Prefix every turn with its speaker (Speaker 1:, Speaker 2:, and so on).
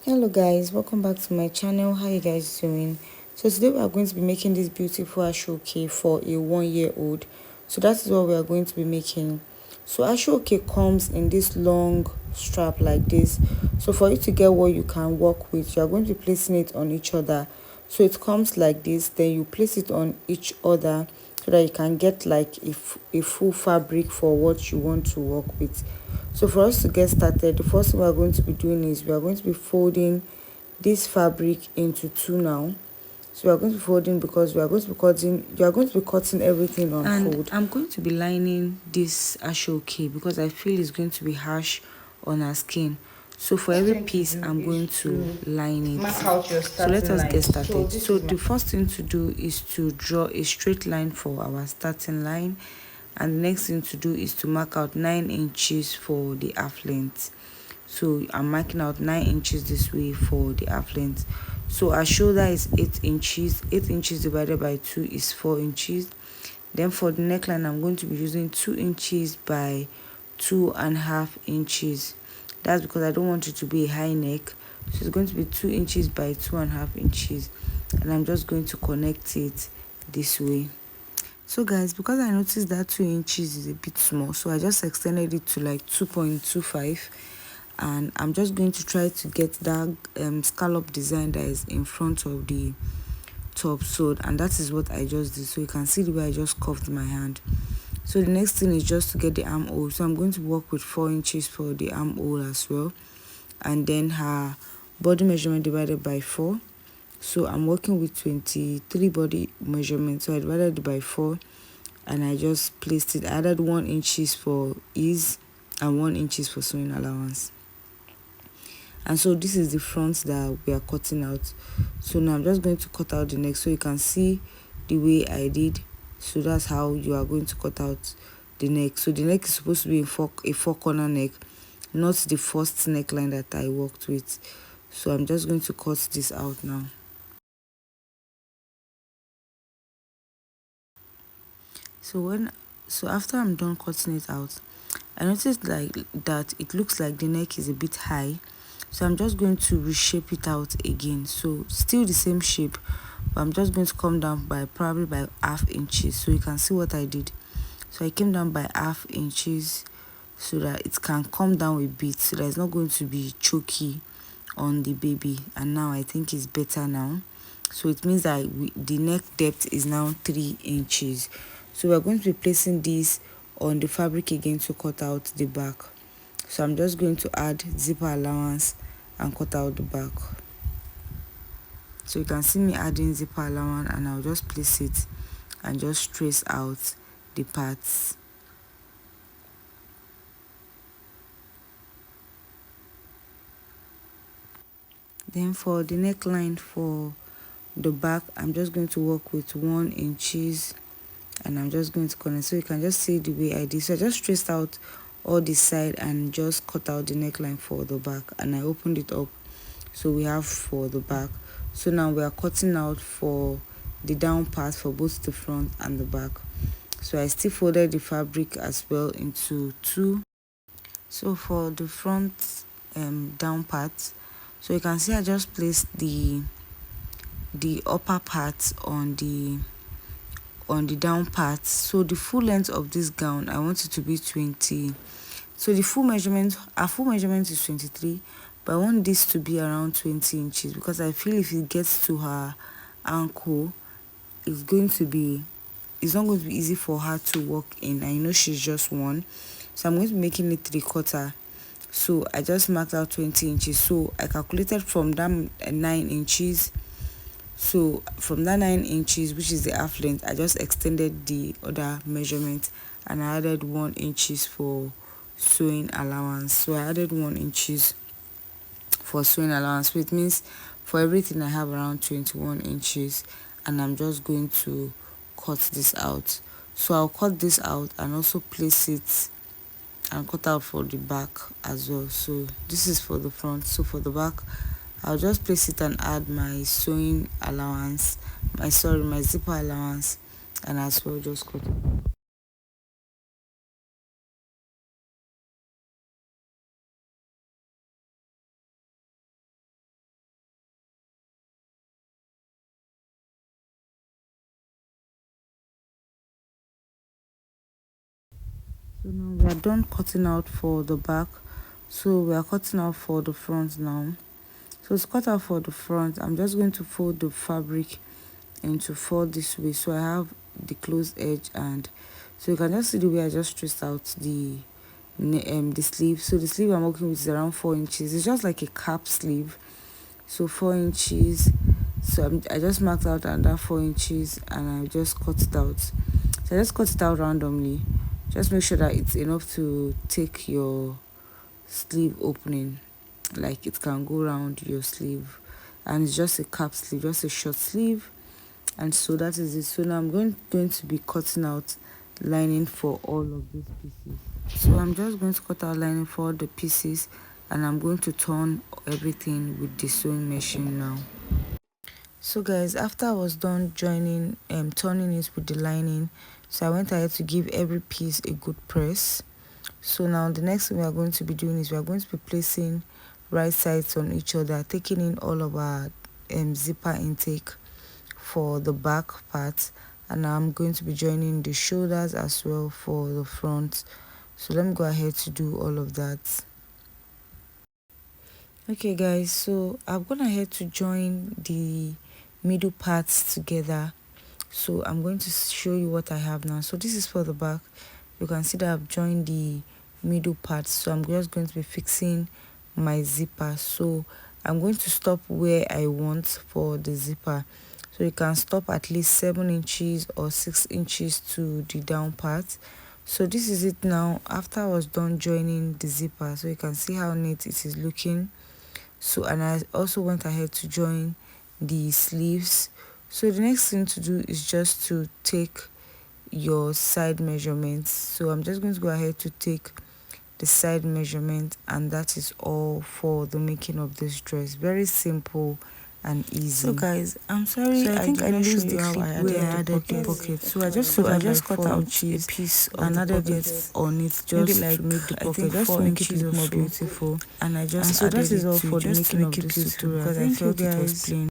Speaker 1: Hello guys, welcome back to my channel. How you guys doing? So today we are going to be making this beautiful asho cake for a 1-year-old. So that is what we are going to be making. So asho cake comes in this long strap like this. So for you to get what you can work with, you are going to be placing it on each other. So it comes like this, then you place it on each other so that you can get like a full fabric for what you want to work with. So for us to get started, the first thing we are going to be doing is we are going to be folding this fabric into two now. So we are going to be folding because we are going to be cutting, you are going to be cutting everything on fold. I'm going to be lining this ashoke because I feel it's going to be harsh on our skin. So for every piece, I'm going to line it. So let us get started. So the first thing to do is to draw a straight line for our starting line. And the next thing to do is to mark out 9 inches for the half length. So I'm marking out 9 inches this way for the half length. So our shoulder is 8 inches. 8 inches divided by 2 is 4 inches. Then for the neckline, I'm going to be using 2 inches by 2.5 inches. That's because I don't want it to be a high neck. So it's going to be 2 inches by 2.5 inches. And I'm just going to connect it this way. So guys, because I noticed that 2 inches is a bit small, so I just extended it to like 2.25, and I'm just going to try to get that scallop design that is in front of the top sewed, and that is what I just did. So you can see the way I just curved my hand. So the next thing is just to get the armhole. So I'm going to work with 4 inches for the armhole as well, and then her body measurement divided by 4. So I'm working with 23 body measurement, so I divided it by 4 and I just placed it. I added 1 inches for ease and 1 inches for sewing allowance. And so this is the front that we are cutting out. So now I'm just going to cut out the neck so you can see the way I did. So that's how you are going to cut out the neck. So the neck is supposed to be a four corner neck, not the first neckline that I worked with. So I'm just going to cut this out now. So after I'm done cutting it out, I noticed like that it looks like the neck is a bit high. So I'm just going to reshape it out again. So still the same shape, but I'm just going to come down by probably by half inches. So you can see what I did. So I came down by half inches so that it can come down a bit, so that it's not going to be choky on the baby. And now I think it's better now. So it means that the neck depth is now 3 inches. So we're going to be placing this on the fabric again to cut out the back. So I'm just going to add zipper allowance and cut out the back. So you can see me adding zipper allowance, and I'll just place it and just trace out the parts. Then for the neckline for the back, I'm just going to work with 1 inches, and I'm just going to connect. So you can just see the way I did. So I just traced out all the side and just cut out the neckline for the back, and I opened it up so we have for the back. So now we are cutting out for the down part for both the front and the back. So I still folded the fabric as well into 2. So for the front down part, so you can see I just placed the upper part on the down part. So the full length of this gown, I want it to be 20. So the full measurement, our full measurement is 23, but I want this to be around 20 inches because I feel if it gets to her ankle, it's not going to be easy for her to walk in. I know she's just 1, so I'm going to be making it 3/4. So I just marked out 20 inches. So I calculated from that 9 inches. So from that 9 inches, which is the half length, I just extended the other measurement and I added 1 inches for sewing allowance. So I added 1 inches for sewing allowance, which means for everything I have around 21 inches, and I'm just going to cut this out. So I'll cut this out and also place it and cut out for the back as well. So this is for the front. So for the back, I'll just place it and add my sewing allowance, my zipper allowance, and as well just cut it. So now we are done cutting out for the back, so we are cutting out for the front now. So to cut out for the front, I'm just going to fold the fabric into four this way, so I have the closed edge, and so you can just see the way I just traced out the sleeve. So the sleeve I'm working with is around 4 inches. It's just like a cap sleeve, so 4 inches. So I just marked out under 4 inches and I just cut it out. So I just cut it out randomly. Just make sure that it's enough to take your sleeve opening, like it can go around your sleeve, and it's just a cap sleeve, just a short sleeve. And so that is it. So now I'm going to be cutting out lining for all of these pieces. So I'm just going to cut out lining for all the pieces, and I'm going to turn everything with the sewing machine now. So guys, after I was done turning it with the lining, so I went ahead to give every piece a good press. So now the next thing we are going to be doing is we are going to be placing right sides on each other, taking in all of our zipper intake for the back part, and now I'm going to be joining the shoulders as well for the front. So let me go ahead to do all of that. Okay guys, so I've gone ahead to join the middle parts together. So I'm going to show you what I have now. So this is for the back. You can see that I've joined the middle part, so I'm just going to be fixing my zipper. So I'm going to stop where I want for the zipper, so you can stop at least 7 inches or 6 inches to the down part. So this is it now after I was done joining the zipper. So you can see how neat it is looking. So, and I also went ahead to join the sleeves. So the next thing to do is just to take your side measurements. So I'm just going to go ahead to take the side measurement, and that is all for the making of this dress. Very simple and easy. So guys, I'm sorry, so I think I lose the clip where I added the pocket. So I just cut out a piece and added it on it, just like to make the pocket, just to make it look more beautiful. And I just so that is all for the making of this tutorial. Because I felt it was plain.